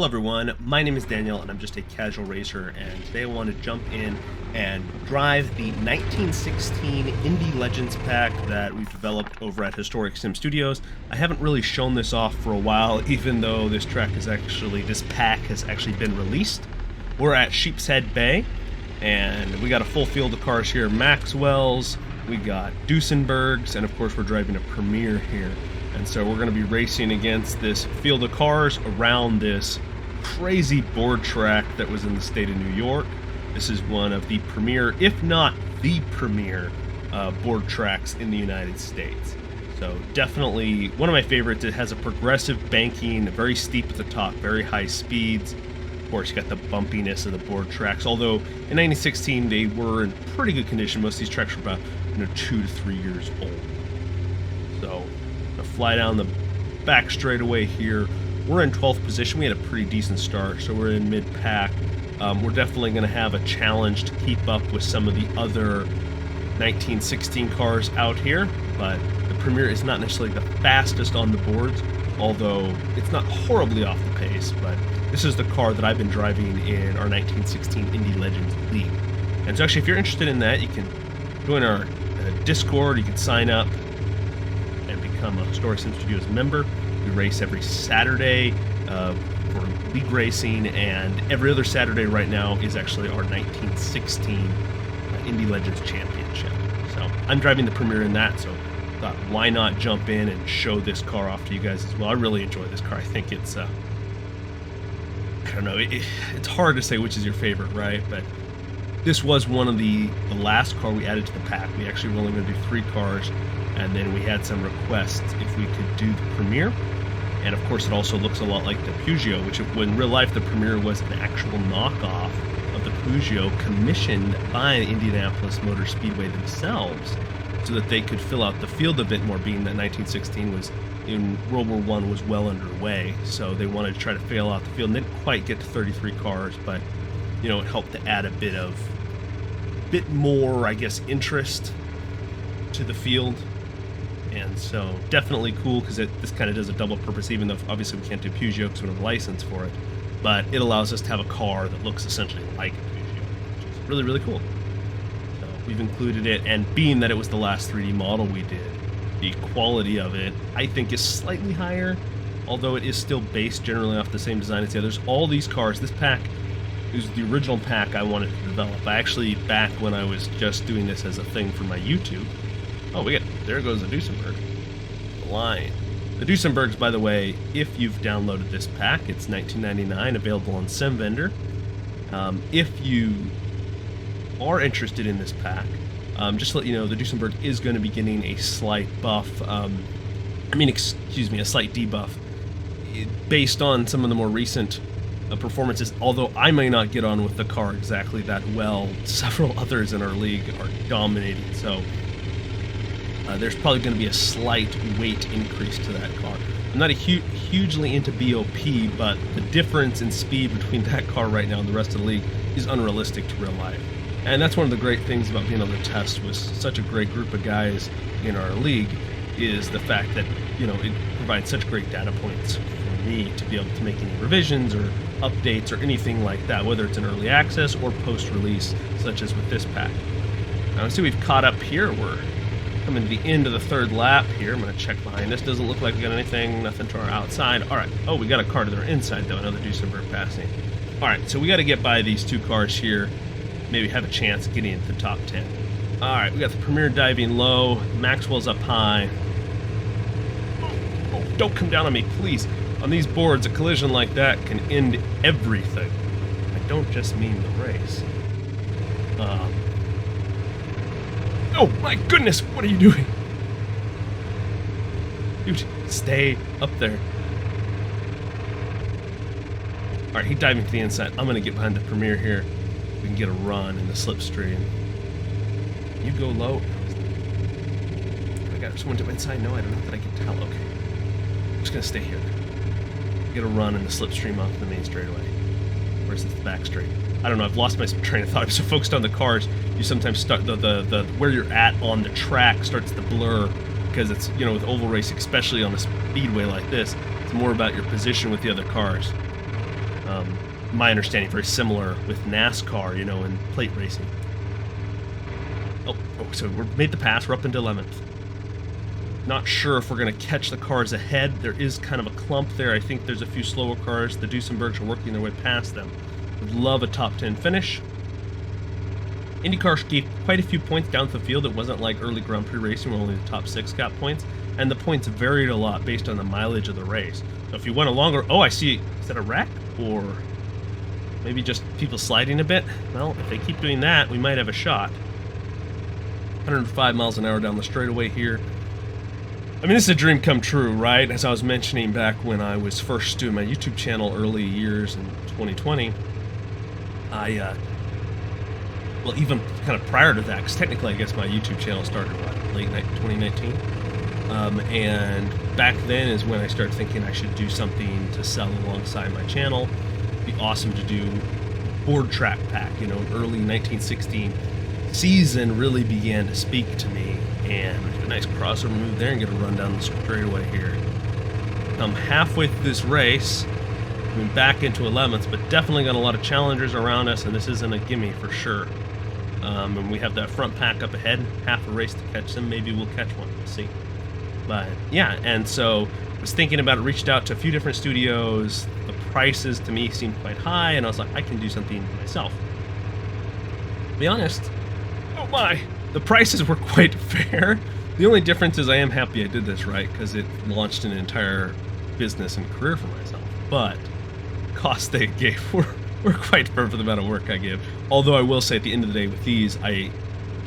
Hello everyone, my name is Daniel and I'm just a casual racer, and today I want to jump in and drive the 1916 Indy Legends pack that we've developed over at Historic Sim Studios. I haven't really shown this off for a while, even though this pack has actually been released. We're at Sheepshead Bay, and we got a full field of cars here. Maxwell's, we got Duesenberg's, and of course we're driving a Premier here. And so we're going to be racing against this field of cars around this crazy board track that was in the state of New York. This is one of the premier, if not the premier, board tracks in the United States. So definitely one of my favorites. It has a progressive banking, very steep at the top, very high speeds. Of course, you got the bumpiness of the board tracks. Although in 1916 they were in pretty good condition. Most of these tracks were about 2 to 3 years old. So fly down the back straightaway here. We're in 12th position. We had a pretty decent start, so we're in mid-pack. We're definitely going to have a challenge to keep up with some of the other 1916 cars out here, but the Premier is not necessarily the fastest on the boards, although it's not horribly off the pace. But this is the car that I've been driving in our 1916 Indy Legends League. And so actually, if you're interested in that, you can join our Discord. You can sign up and become a Historic Sim Studios member. We race every Saturday for league racing, and every other Saturday right now is actually our 1916 Indy Legends Championship. So I'm driving the Premier in that, so thought why not jump in and show this car off to you guys as well. I really enjoy this car. I think it's I don't know, it's hard to say which is your favorite, right? But this was one of the last car we added to the pack. We actually were only going to do 3 cars, and then we had some requests if we could do the Premier. And of course, it also looks a lot like the Peugeot, which in real life, the Premier was an actual knockoff of the Peugeot commissioned by Indianapolis Motor Speedway themselves, so that they could fill out the field a bit more, being that 1916 was in World War I was well underway. So they wanted to try to fill out the field, and didn't quite get to 33 cars, but it helped to add a bit more, I guess, interest to the field. And so definitely cool, because this kind of does a double purpose, even though obviously we can't do Peugeot because we don't have a license for it. But it allows us to have a car that looks essentially like a Peugeot, which is really, really cool. So we've included it, and being that it was the last 3D model we did, the quality of it, I think, is slightly higher, although it is still based generally off the same design as the others. All these cars, this pack is the original pack I wanted to develop. I actually, back when I was just doing this as a thing for my YouTube, there goes the Duesenberg. The line. The Duesenbergs, by the way, if you've downloaded this pack, it's $19.99, available on SimVendor. If you are interested in this pack, just to let you know, the Duesenberg is going to be getting a slight buff. A slight debuff based on some of the more recent performances. Although I may not get on with the car exactly that well, several others in our league are dominating. So there's probably going to be a slight weight increase to that car. I'm not hugely into BOP, but the difference in speed between that car right now and the rest of the league is unrealistic to real life. And that's one of the great things about being able to test with such a great group of guys in our league, is the fact that it provides such great data points for me to be able to make any revisions or updates or anything like that, whether it's an early access or post-release, such as with this pack. Now, see, we've caught up here. We're coming to the end of the 3rd lap here. I'm going to check behind us. Doesn't look like we got anything, nothing to our outside. All right. Oh, we got a car to their inside, though. Another Duesenberg passing. All right, so we got to get by these 2 cars here, maybe have a chance of getting into the top 10. All right, we got the Premier diving low. Maxwell's up high. Oh, don't come down on me, please. On these boards, a collision like that can end everything. I don't just mean the race. Oh my goodness, what are you doing? Dude, stay up there. Alright, he's diving to the inside. I'm going to get behind the Premier here. We can get a run in the slipstream. You go low. I got someone to my inside? No, I don't know that I can tell. Okay. I'm just going to stay here. Get a run in the slipstream off the main straightaway. Where's the back straight? I don't know, I've lost my train of thought. I'm so focused on the cars, you sometimes start the where you're at on the track starts to blur, because it's, with oval racing, especially on a speedway like this, it's more about your position with the other cars. My understanding, very similar with NASCAR, you know, in plate racing. Oh, so we made the pass. We're up into 11th. Not sure if we're going to catch the cars ahead. There is kind of a clump there. I think there's a few slower cars. The Duesenbergs are working their way past them. Would love a top 10 finish. IndyCar gave quite a few points down the field. It wasn't like early Grand Prix racing where only the top 6 got points. And the points varied a lot based on the mileage of the race. So if you went a longer... Oh, I see. Is that a wreck? Or maybe just people sliding a bit? Well, if they keep doing that, we might have a shot. 105 miles an hour down the straightaway here. I mean, this is a dream come true, right? As I was mentioning back when I was first doing my YouTube channel early years in 2020, well, even kind of prior to that, because technically I guess my YouTube channel started, what, late 2019? And back then is when I started thinking I should do something to sell alongside my channel. It'd be awesome to do board track pack, you know, early 1916 season really began to speak to me, and a nice crossover move there and get a run down the straightaway here. Come halfway through this race, moving back into 11th, but definitely got a lot of challengers around us, and this isn't a gimme for sure. And we have that front pack up ahead, half a race to catch them. Maybe we'll catch one, we'll see. But yeah, and so I was thinking about it, reached out to a few different studios. The prices to me seemed quite high, and I was like, I can do something myself. To be honest, oh my, the prices were quite fair. The only difference is I am happy I did this, right? Because it launched an entire business and career for myself. But costs they gave were quite fair for the amount of work I give. Although I will say at the end of the day with these, I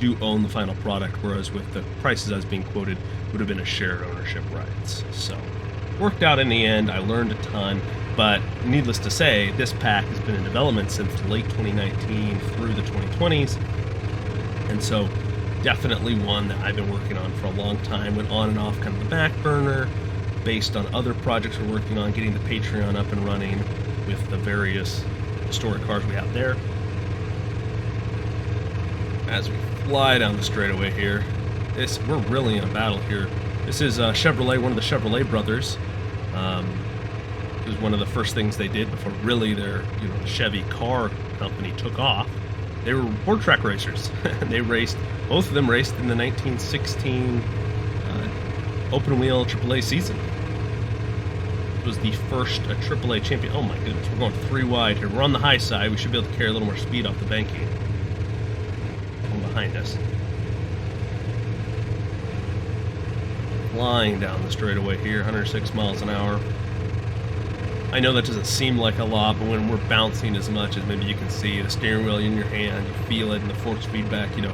do own the final product, whereas with the prices I was being quoted would have been a shared ownership rights. So worked out in the end. I learned a ton. But needless to say, this pack has been in development since late 2019 through the 2020s. And so definitely one that I've been working on for a long time, went on and off kind of the back burner based on other projects we're working on, getting the Patreon up and running with the various historic cars we have there. As we fly down the straightaway here, we're really in a battle here. This is Chevrolet, one of the Chevrolet brothers. It was one of the first things they did before really their, you know, Chevy car company took off. They were board track racers. They raced, both of them raced in the 1916 open wheel AAA season. It was the first AAA champion. Oh my goodness, we're going 3 wide here. We're on the high side. We should be able to carry a little more speed off the banking. From behind us. Flying down the straightaway here, 106 miles an hour. I know that doesn't seem like a lot, but when we're bouncing as much as maybe you can see the steering wheel in your hand, you feel it in the force feedback, you know,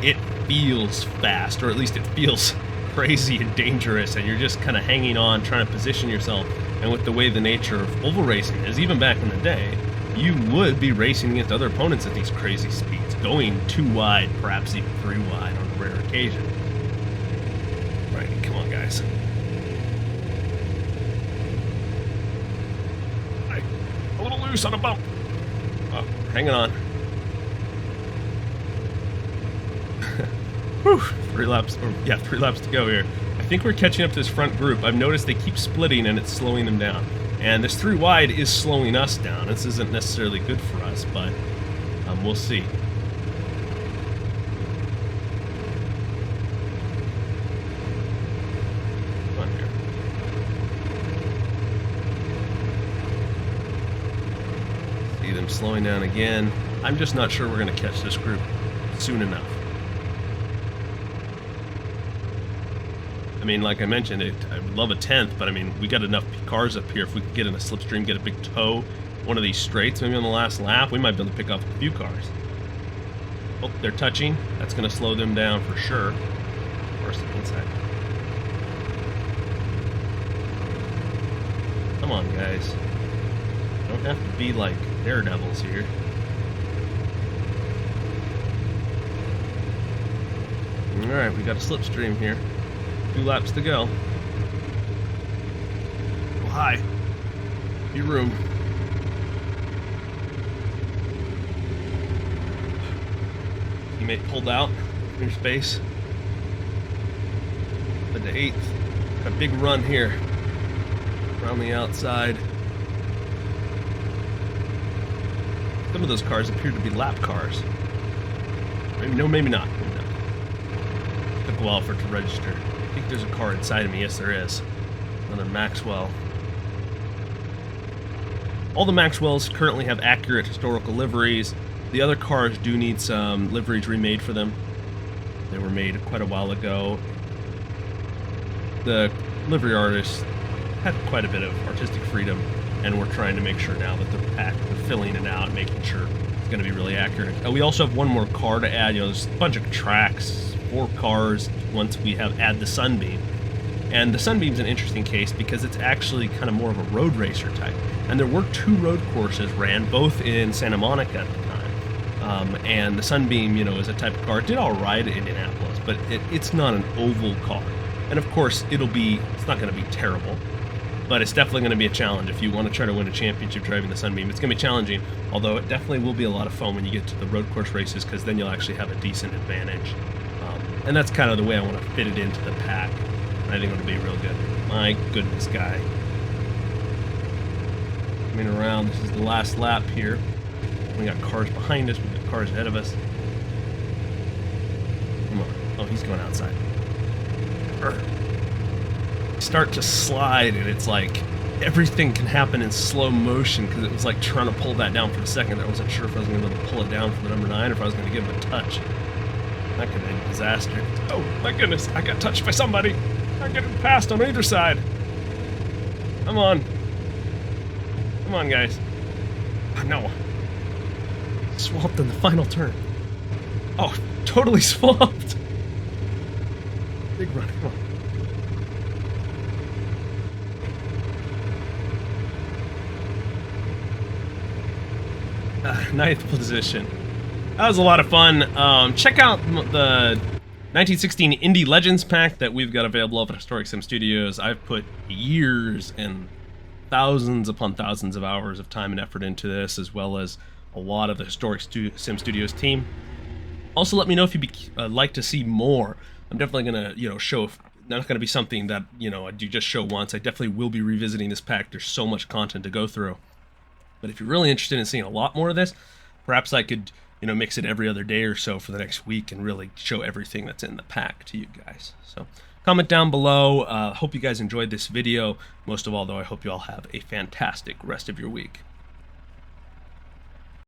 it feels fast, or at least it feels crazy and dangerous, and you're just kind of hanging on, trying to position yourself. And with the way the nature of oval racing is, even back in the day, you would be racing against other opponents at these crazy speeds, going 2 wide, perhaps even 3 wide on a rare occasion. Right, come on, guys. A little loose on a bump. Oh, hanging on. Whew, 3 laps, or yeah, 3 laps to go here. I think we're catching up to this front group. I've noticed they keep splitting and it's slowing them down. And this 3 wide is slowing us down. This isn't necessarily good for us, but we'll see. Come on here. See them slowing down again. I'm just not sure we're going to catch this group soon enough. I mean, like I mentioned, I would love a 10th, but I mean, we got enough cars up here. If we could get in a slipstream, get a big tow, one of these straights, maybe on the last lap, we might be able to pick off a few cars. Oh, they're touching. That's going to slow them down for sure. Of course, inside. Come on, guys. Don't have to be like daredevils here. Alright, we got a slipstream here. 2 laps to go. Go high. Be room. Teammate pulled out. Clear space. Led to 8th. Got a big run here. Around the outside. Some of those cars appear to be lap cars. Maybe, no, maybe not. Maybe not. Took a while for it to register. I think there's a car inside of me. Yes, there is. Another Maxwell. All the Maxwells currently have accurate historical liveries. The other cars do need some liveries remade for them. They were made quite a while ago. The livery artists had quite a bit of artistic freedom, and we're trying to make sure now that the pack, we're filling it out, making sure it's going to be really accurate. We also have one more car to add. You know, there's a bunch of tracks, 4 cars once we add the Sunbeam. And the Sunbeam's an interesting case because it's actually kind of more of a road racer type. And there were 2 road courses ran, both in Santa Monica at the time. And the Sunbeam, you know, is a type of car. It did all right at Indianapolis, but it's not an oval car. And of course, it's not going to be terrible, but it's definitely going to be a challenge if you want to try to win a championship driving the Sunbeam. It's going to be challenging, although it definitely will be a lot of fun when you get to the road course races, because then you'll actually have a decent advantage. And that's kind of the way I want to fit it into the pack. I think it'll be real good. My goodness, guy. Coming around, this is the last lap here. We got cars behind us, we got cars ahead of us. Come on. Oh, he's going outside. Start to slide, and it's like everything can happen in slow motion, because it was like trying to pull that down for a second. I wasn't sure if I was going to be able to pull it down for the number 9 or if I was going to give him a touch. That could have been a disaster. Oh, my goodness, I got touched by somebody. I'm getting passed on either side. Come on. Come on, guys. Oh, no. Swamped in the final turn. Oh, totally swamped. Big run, come on. 9th position. That was a lot of fun. Check out the 1916 Indy Legends pack that we've got available over at Historic Sim Studios. I've put years and thousands upon thousands of hours of time and effort into this, as well as a lot of the Historic Sim Studios team. Also, let me know if you'd like to see more. I'm definitely going to, show, not going to be something that, I do just show once. I definitely will be revisiting this pack. There's so much content to go through. But if you're really interested in seeing a lot more of this, perhaps I could, mix it every other day or so for the next week and really show everything that's in the pack to you guys. So comment down below. Hope you guys enjoyed this video. Most of all, though, I hope you all have a fantastic rest of your week.